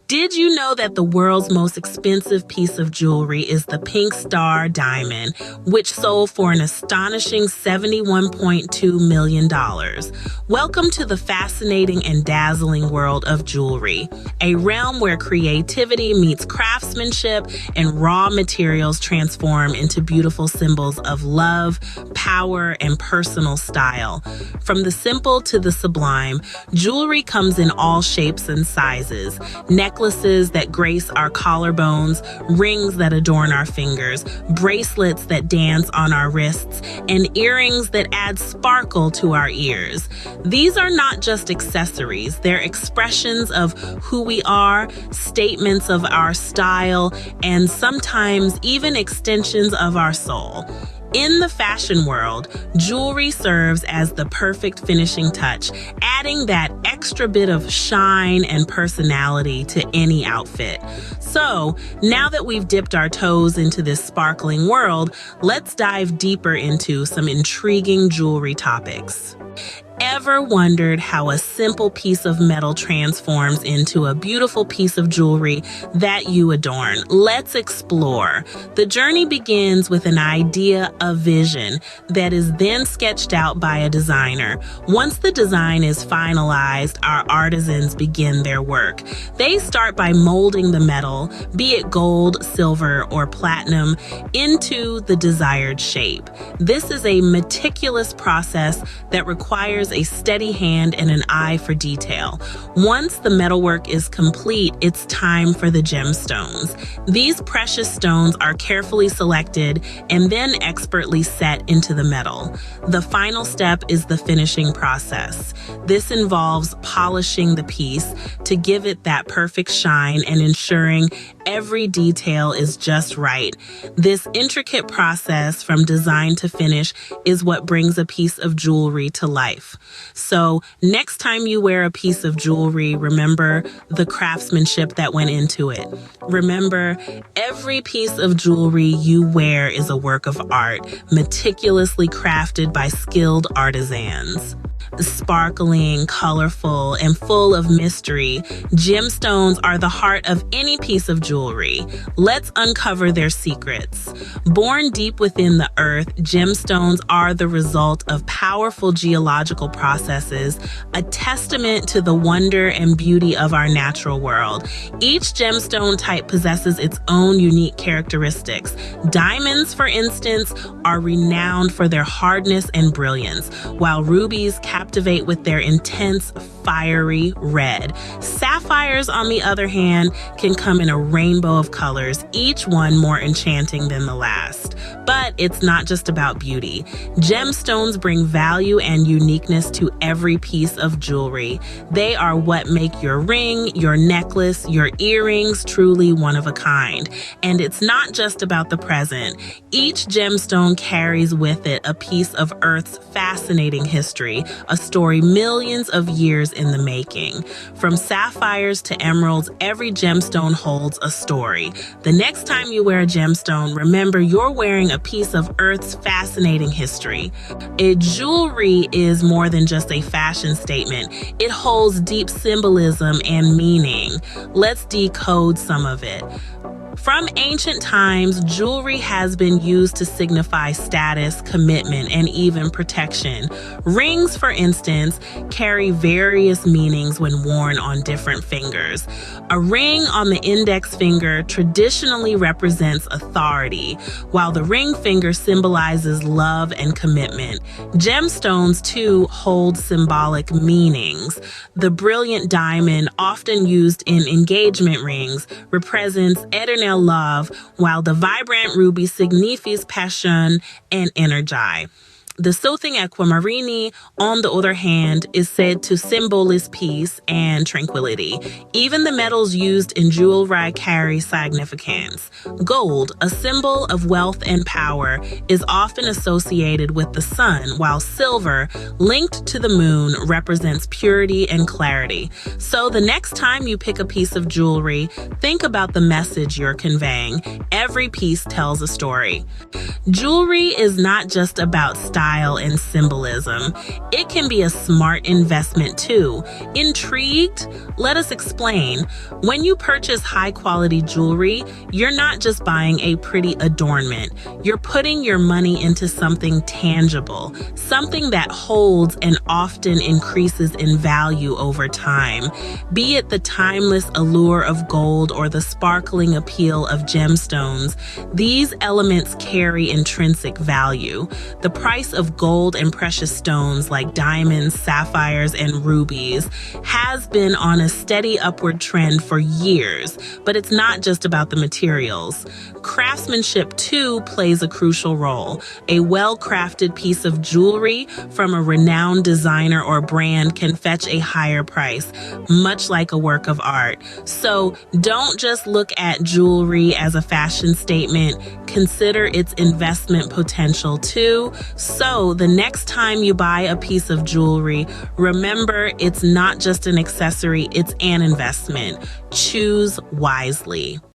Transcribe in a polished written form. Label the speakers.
Speaker 1: Did you know that the world's most expensive piece of jewelry is the pink star diamond, which sold for an astonishing $71.2 million? Welcome to the fascinating and dazzling world of jewelry, a realm where creativity meets craftsmanship and raw materials transform into beautiful symbols of love, power, and personal style. From the simple to the sublime, jewelry comes in all shapes and sizes. Necklaces that grace our collarbones, rings that adorn our fingers, bracelets that dance on our wrists, and earrings that add sparkle to our ears. These are not just accessories, they're expressions of who we are, statements of our style, and sometimes even extensions of our soul. In the fashion world, jewelry serves as the perfect finishing touch, adding that extra bit of shine and personality to any outfit. So, now that we've dipped our toes into this sparkling world, let's dive deeper into some intriguing jewelry topics. Ever wondered how a simple piece of metal transforms into a beautiful piece of jewelry that you adorn? Let's explore. The journey begins with an idea, a vision, that is then sketched out by a designer. Once the design is finalized, our artisans begin their work. They start by molding the metal, be it gold, silver, or platinum, into the desired shape. This is a meticulous process that requires a steady hand and an eye for detail. Once the metalwork is complete, it's time for the gemstones. These precious stones are carefully selected and then expertly set into the metal. The final step is the finishing process. This involves polishing the piece to give it that perfect shine and ensuring every detail is just right. This intricate process from design to finish is what brings a piece of jewelry to life. So next time you wear a piece of jewelry, remember the craftsmanship that went into it. Remember, every piece of jewelry you wear is a work of art, meticulously crafted by skilled artisans. Sparkling, colorful, and full of mystery, gemstones are the heart of any piece of jewelry. Let's uncover their secrets. Born deep within the earth, gemstones are the result of powerful geological processes, a testament to the wonder and beauty of our natural world. Each gemstone type possesses its own unique characteristics. Diamonds, for instance, are renowned for their hardness and brilliance, while rubies captivate with their intense, fiery red. Sapphires, on the other hand, can come in a rainbow of colors, each one more enchanting than the last. But it's not just about beauty. Gemstones bring value and uniqueness to every piece of jewelry. They are what make your ring, your necklace, your earrings truly one of a kind. And it's not just about the present. Each gemstone carries with it a piece of Earth's fascinating history, a story millions of years in the making. From sapphires to emeralds, every gemstone holds a story. The next time you wear a gemstone, remember you're wearing a piece of Earth's fascinating history. Jewelry is more than just a fashion statement. It holds deep symbolism and meaning. Let's decode some of it. From ancient times, jewelry has been used to signify status, commitment, and even protection. Rings, for instance, carry various meanings when worn on different fingers. A ring on the index finger traditionally represents authority, while the ring finger symbolizes love and commitment. Gemstones, too, hold symbolic meanings. The brilliant diamond, often used in engagement rings, represents eternal love, while the vibrant ruby signifies passion and energy. The soothing aquamarine, on the other hand, is said to symbolize peace and tranquility. Even the metals used in jewelry carry significance. Gold, a symbol of wealth and power, is often associated with the sun, while silver, linked to the moon, represents purity and clarity. So the next time you pick a piece of jewelry, think about the message you're conveying. Every piece tells a story. Jewelry is not just about style style and symbolism. It can be a smart investment too. Intrigued? Let us explain. When you purchase high-quality jewelry, you're not just buying a pretty adornment. You're putting your money into something tangible, something that holds and often increases in value over time. Be it the timeless allure of gold or the sparkling appeal of gemstones, these elements carry intrinsic value. The price of gold and precious stones like diamonds, sapphires, and rubies has been on a steady upward trend for years, but it's not just about the materials. Craftsmanship, too, plays a crucial role. A well-crafted piece of jewelry from a renowned designer or brand can fetch a higher price, much like a work of art. So don't just look at jewelry as a fashion statement. Consider its investment potential too. So the next time you buy a piece of jewelry, remember it's not just an accessory, it's an investment. Choose wisely.